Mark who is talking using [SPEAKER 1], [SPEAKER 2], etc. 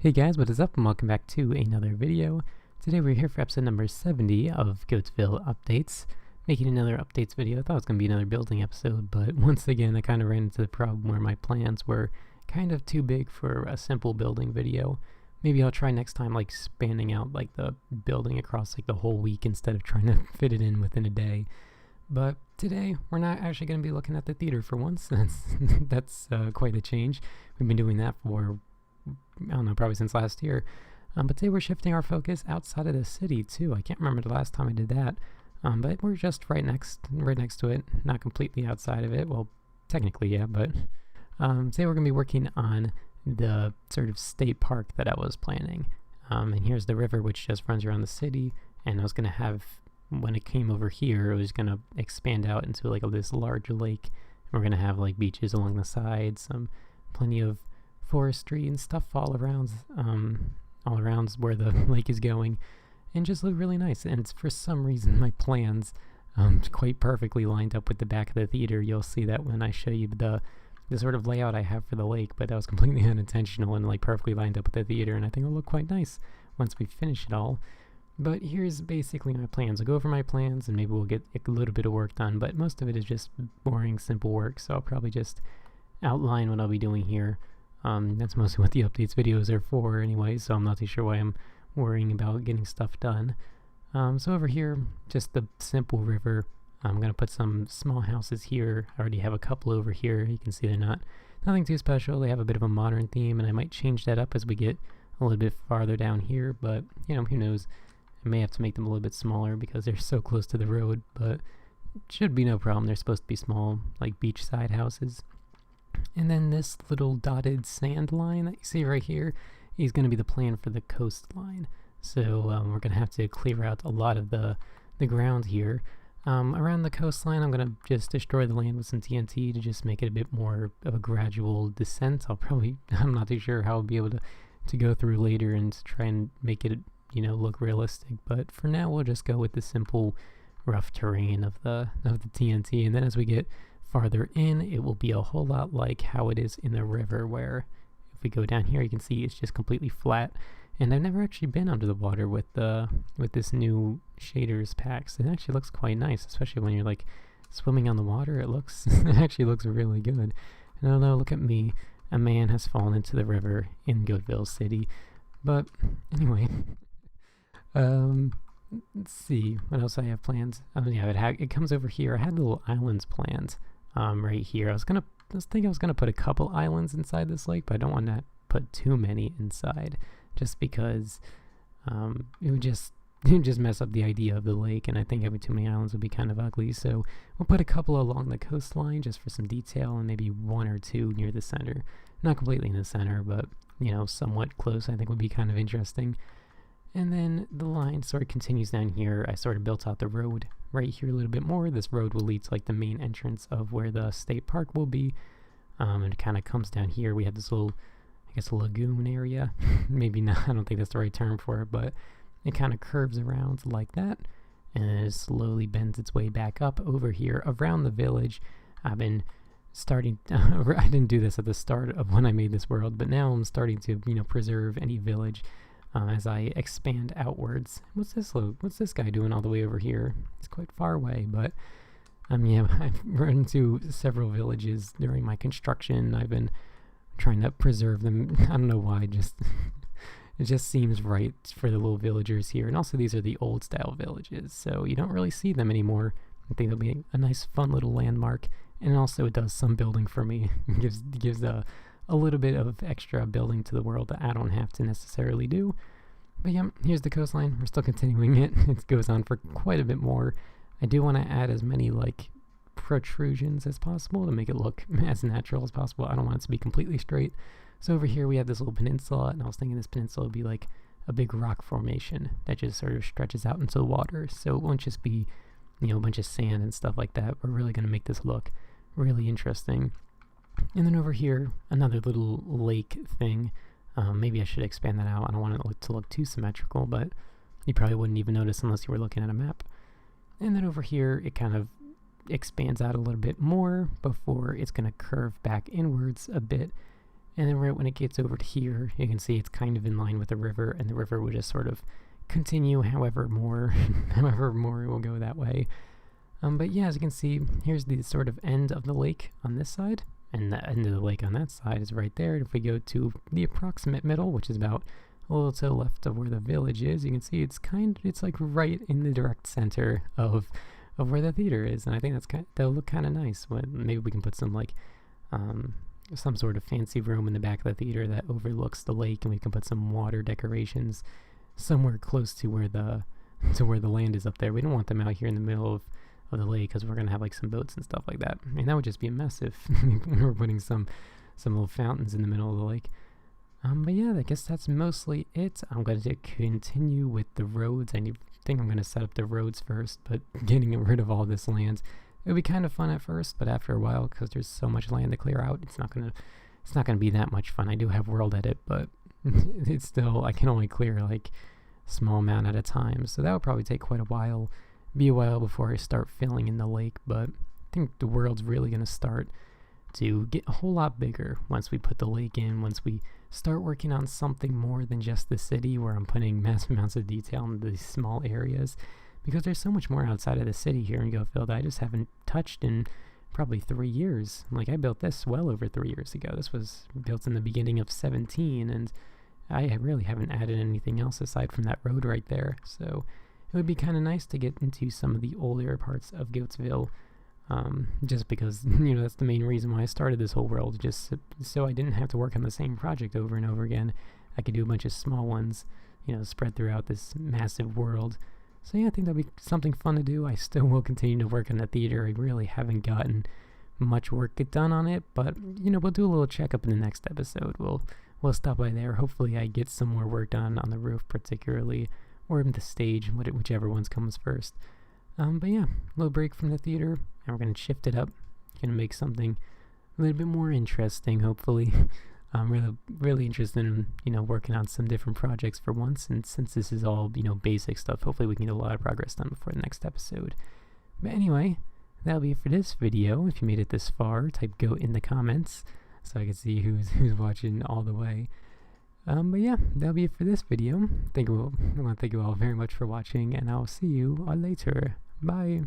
[SPEAKER 1] Hey guys, what is up and welcome back to another video. Today we're here for episode number 70 of Goattville Updates. Making another updates video. I thought it was going to be another building episode, but once again I kind of ran into the problem where my plans were kind of too big for a simple building video. Maybe I'll try next time like spanning out like the building across like the whole week instead of trying to fit it in within a day. But today we're not actually going to be looking at the theater for once. That's quite a change. We've been doing that for I don't know, probably since last year. But today we're shifting our focus outside of the city too. I can't remember the last time I did that. But we're just right next to it, not completely outside of it. Well, technically, yeah, but today we're going to be working on the sort of state park that I was planning. And here's the river which just runs around the city, and I was going to have, when it came over here, it was going to expand out into like this large lake. We're going to have like beaches along the sides, plenty of forestry and stuff all around where the lake is going, and just look really nice. And for some reason my plans quite perfectly lined up with the back of the theater. You'll see that when I show you the sort of layout I have for the lake, but that was completely unintentional and like perfectly lined up with the theater, and I think it'll look quite nice once we finish it all. But here's basically my plans. I'll go over my plans and maybe we'll get a little bit of work done, but most of it is just boring, simple work, so I'll probably just outline what I'll be doing here. That's mostly what the updates videos are for anyway, so I'm not too sure why I'm worrying about getting stuff done. So over here, just the simple river. I'm going to put some small houses here. I already have a couple over here. You can see they're nothing too special. They have a bit of a modern theme, and I might change that up as we get a little bit farther down here, but you know, who knows. I may have to make them a little bit smaller because they're so close to the road, but it should be no problem. They're supposed to be small, like beachside houses. And then this little dotted sand line that you see right here is going to be the plan for the coastline. So we're going to have to clear out a lot of the ground here. Around the coastline, I'm going to just destroy the land with some TNT to just make it a bit more of a gradual descent. I'm not too sure how I'll be able to go through later and try and make it, you know, look realistic. But for now, we'll just go with the simple rough terrain of the TNT. And then as we get farther in, it will be a whole lot like how it is in the river, where if we go down here you can see it's just completely flat. And I've never actually been under the water with this new shaders packs. It actually looks quite nice, especially when you're like swimming on the water. It actually looks really good. And oh no, look at me, a man has fallen into the river in Goattville City. But anyway, let's see what else I have planned. Yeah, it comes over here. I had little islands planned right here. I was thinking I was gonna put a couple islands inside this lake, but I don't want to put too many inside, just because it would just mess up the idea of the lake, and I think having too many islands would be kind of ugly. So we'll put a couple along the coastline just for some detail, and maybe one or two near the center. Not completely in the center, but you know, somewhat close. I think would be kind of interesting. And then the line sort of continues down here. I sort of built out the road right here a little bit more. This road will lead to like the main entrance of where the state park will be. And it kind of comes down here. We have this little, I guess, a lagoon area. Maybe not, I don't think that's the right term for it, but it kind of curves around like that. And then it slowly bends its way back up over here around the village. I've been starting, I didn't do this at the start of when I made this world, but now I'm starting to, you know, preserve any village as I expand outwards. What's this guy doing all the way over here? He's quite far away, but yeah, I've run into several villages during my construction. I've been trying to preserve them. I don't know why, it just seems right for the little villagers here. And also these are the old style villages, so you don't really see them anymore. I think it'll be a nice fun little landmark, and also it does some building for me. It gives a little bit of extra building to the world that I don't have to necessarily do. But yeah, here's the coastline. We're still continuing it. It goes on for quite a bit more. I do want to add as many like protrusions as possible to make it look as natural as possible. I don't want it to be completely straight. So over here we have this little peninsula, and I was thinking this peninsula would be like a big rock formation that just sort of stretches out into the water. So it won't just be, you know, a bunch of sand and stuff like that. We're really going to make this look really interesting. And then over here, another little lake thing. Maybe I should expand that out. I don't want it to look too symmetrical, but you probably wouldn't even notice unless you were looking at a map. And then over here, it kind of expands out a little bit more before it's going to curve back inwards a bit And then right when it gets over to here, you can see it's kind of in line with the river, and the river will just sort of continue however more it will go that way. But yeah, as you can see, here's the sort of end of the lake on this side, and the end of the lake on that side is right there. And if we go to the approximate middle, which is about a little to the left of where the village is, you can see it's like right in the direct center of where the theater is, and I think that'll look kind of nice. Maybe we can put some like some sort of fancy room in the back of the theater that overlooks the lake, and we can put some water decorations somewhere close to where the land is up there. We don't want them out here in the middle of the lake, because we're gonna have like some boats and stuff like that. I mean, that would just be a mess if we were putting some little fountains in the middle of the lake. But yeah, I guess that's mostly it. I'm going to continue with the roads. I think I'm going to set up the roads first, but getting rid of all this land, it would be kind of fun at first, but after a while, because there's so much land to clear out, it's not going to be that much fun. I do have world edit, but it's still, I can only clear like a small amount at a time, so that would probably take quite a while. Be a while before I start filling in the lake, but I think the world's really going to start to get a whole lot bigger once we put the lake in, once we start working on something more than just the city, where I'm putting massive amounts of detail into these small areas, because there's so much more outside of the city here in Goattville that I just haven't touched in probably 3 years. Like, I built this well over 3 years ago. This was built in the beginning of 17, and I really haven't added anything else aside from that road right there. So it would be kind of nice to get into some of the older parts of Goattville, just because, that's the main reason why I started this whole world, just so I didn't have to work on the same project over and over again. I could do a bunch of small ones, spread throughout this massive world. So yeah, I think that'll be something fun to do. I still will continue to work on the theater. I really haven't gotten much work done on it, but, we'll do a little checkup in the next episode. We'll stop by there. Hopefully I get some more work done on the roof particularly, or in the stage, whichever ones comes first. But yeah, a little break from the theater, and we're going to shift it up. Going to make something a little bit more interesting, hopefully. I'm really interested in, working on some different projects for once, and since this is all, basic stuff, hopefully we can get a lot of progress done before the next episode. But anyway, that'll be it for this video. If you made it this far, type GOAT in the comments, so I can see who's watching all the way. But yeah, that'll be it for this video. I want to thank you all very much for watching, and I'll see you all later. Bye.